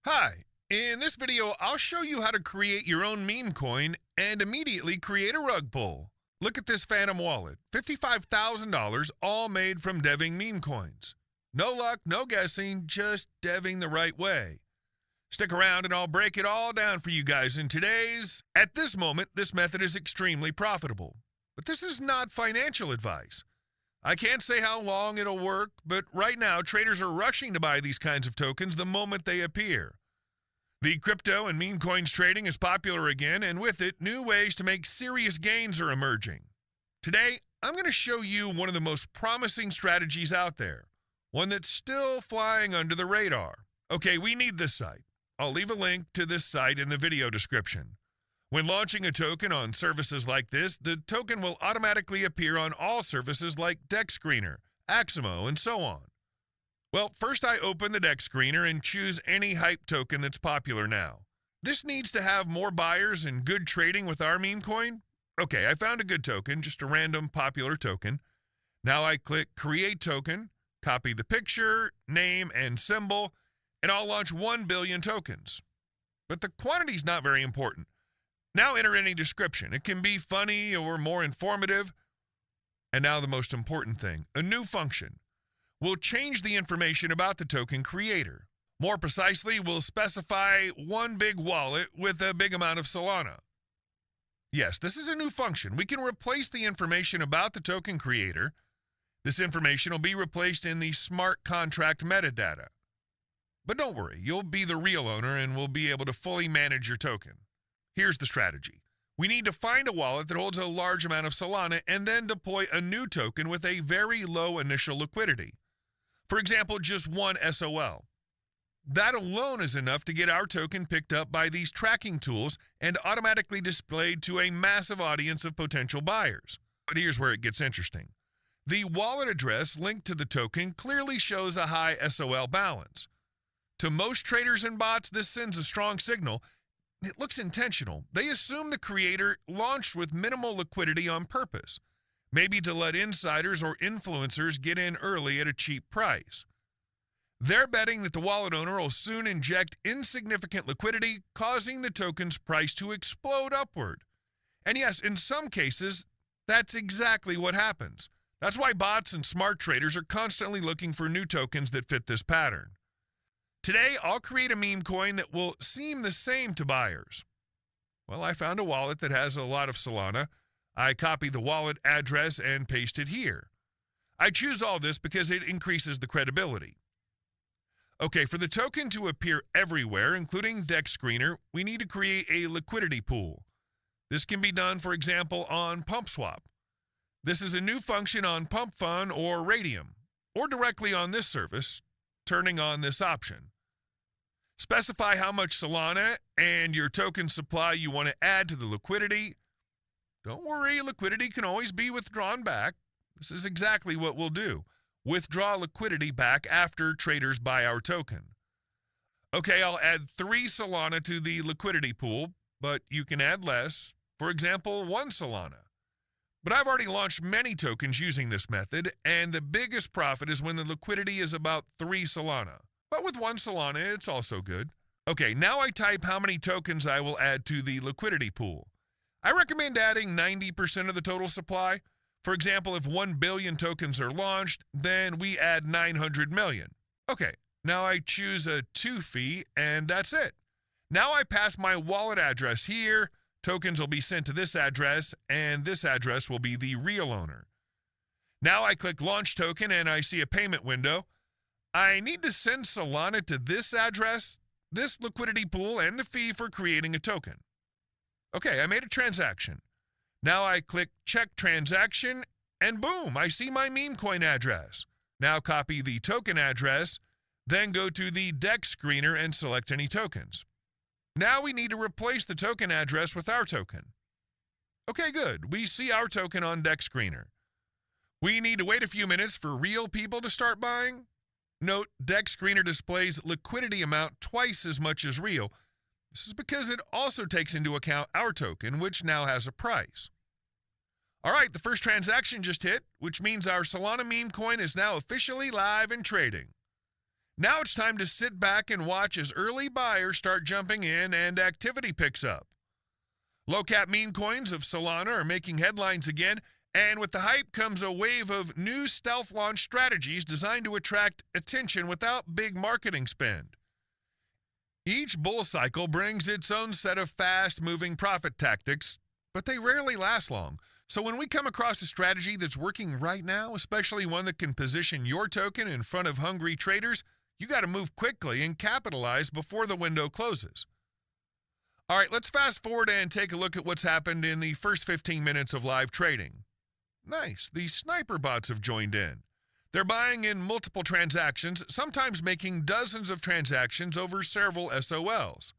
Hi, in this video I'll show you how to create your own meme coin and immediately create a rug pull. Look at this phantom wallet, $55,000 all made from deving meme coins. No luck, no guessing, just deving the right way. Stick around and I'll break it all down for you guys in today's. At this moment, this method is extremely profitable. But this is not financial advice. I can't say how long it'll work, but right now traders are rushing to buy these kinds of tokens the moment they appear. The crypto and meme coins trading is popular again, and with it, new ways to make serious gains are emerging. Today, I'm going to show you one of the most promising strategies out there, one that's still flying under the radar. Okay, we need this site. I'll leave a link to this site in the video description. When launching a token on services like this, the token will automatically appear on all services like Dex Screener, Aximo, and so on. Well, first I open the Dex Screener and choose any hype token that's popular now. This needs to have more buyers and good trading with our meme coin. Okay, I found a good token, just a random popular token. Now I click Create Token, copy the picture, name, and symbol, and I'll launch 1 billion tokens. But the quantity's not very important. Now enter any description. It can be funny or more informative. And now the most important thing, a new function. We'll change the information about the token creator. More precisely, we'll specify one big wallet with a big amount of Solana. Yes, this is a new function. We can replace the information about the token creator. This information will be replaced in the smart contract metadata. But don't worry, you'll be the real owner and will be able to fully manage your token. Here's the strategy. We need to find a wallet that holds a large amount of Solana and then deploy a new token with a very low initial liquidity. For example, just one SOL. That alone is enough to get our token picked up by these tracking tools and automatically displayed to a massive audience of potential buyers. But here's where it gets interesting. The wallet address linked to the token clearly shows a high SOL balance. To most traders and bots, this sends a strong signal. It looks intentional. They assume the creator launched with minimal liquidity on purpose, maybe to let insiders or influencers get in early at a cheap price. They're betting that the wallet owner will soon inject insignificant liquidity, causing the token's price to explode upward. And yes, in some cases, that's exactly what happens. That's why bots and smart traders are constantly looking for new tokens that fit this pattern. Today, I'll create a meme coin that will seem the same to buyers. Well, I found a wallet that has a lot of Solana. I copy the wallet address and paste it here. I choose all this because it increases the credibility. Okay, for the token to appear everywhere, including Dex Screener, we need to create a liquidity pool. This can be done, for example, on PumpSwap. This is a new function on PumpFun or Radium, or directly on this service, turning on this option. Specify how much Solana and your token supply you want to add to the liquidity. Don't worry, liquidity can always be withdrawn back. This is exactly what we'll do. Withdraw liquidity back after traders buy our token. Okay, I'll add 3 Solana to the liquidity pool, but you can add less. For example, 1 Solana. But I've already launched many tokens using this method, and the biggest profit is when the liquidity is about 3 Solana. But with 1 Solana, it's also good. Okay, now I type how many tokens I will add to the liquidity pool. I recommend adding 90% of the total supply. For example, if 1 billion tokens are launched, then we add 900 million. Okay, now I choose a 2 fee, and that's it. Now I pass my wallet address here. Tokens will be sent to this address, and this address will be the real owner. Now I click Launch Token, and I see a payment window. I need to send Solana to this address, this liquidity pool, and the fee for creating a token. Okay, I made a transaction. Now I click Check Transaction, and boom, I see my meme coin address. Now copy the token address, then go to the Dex Screener and select any tokens. Now we need to replace the token address with our token. Okay, good. We see our token on Dex Screener. We need to wait a few minutes for real people to start buying. Note, Dex Screener displays liquidity amount twice as much as real. This is because it also takes into account our token, which now has a price. All right, the first transaction just hit, which means our Solana meme coin is now officially live and trading. Now it's time to sit back and watch as early buyers start jumping in and activity picks up. Low-cap meme coins of Solana are making headlines again, and with the hype comes a wave of new stealth launch strategies designed to attract attention without big marketing spend. Each bull cycle brings its own set of fast-moving profit tactics, but they rarely last long. So when we come across a strategy that's working right now, especially one that can position your token in front of hungry traders, you got to move quickly and capitalize before the window closes. All right, let's fast forward and take a look at what's happened in the first 15 minutes of live trading. Nice, the sniper bots have joined in. They're buying in multiple transactions, sometimes making dozens of transactions over several SOLs.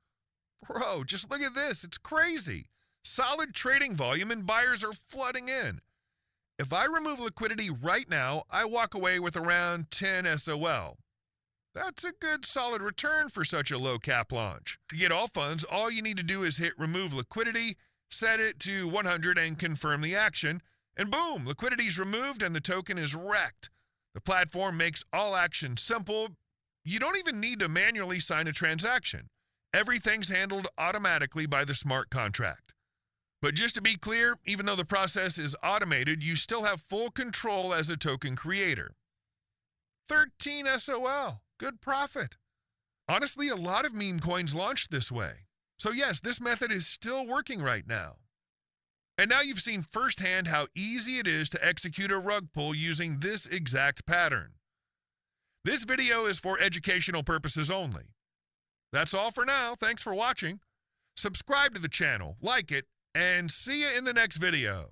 Bro, just look at this, it's crazy. Solid trading volume and buyers are flooding in. If I remove liquidity right now, I walk away with around 10 SOL. That's a good solid return for such a low cap launch. To get all funds, all you need to do is hit remove liquidity, set it to 100 and confirm the action, and boom, liquidity's removed and the token is wrecked. The platform makes all action simple. You don't even need to manually sign a transaction. Everything's handled automatically by the smart contract. But just to be clear, even though the process is automated, you still have full control as a token creator. 13 SOL. Good profit. Honestly, a lot of meme coins launched this way. So yes, this method is still working right now. And now you've seen firsthand how easy it is to execute a rug pull using this exact pattern. This video is for educational purposes only. That's all for now. Thanks for watching. Subscribe to the channel, like it, and see you in the next video.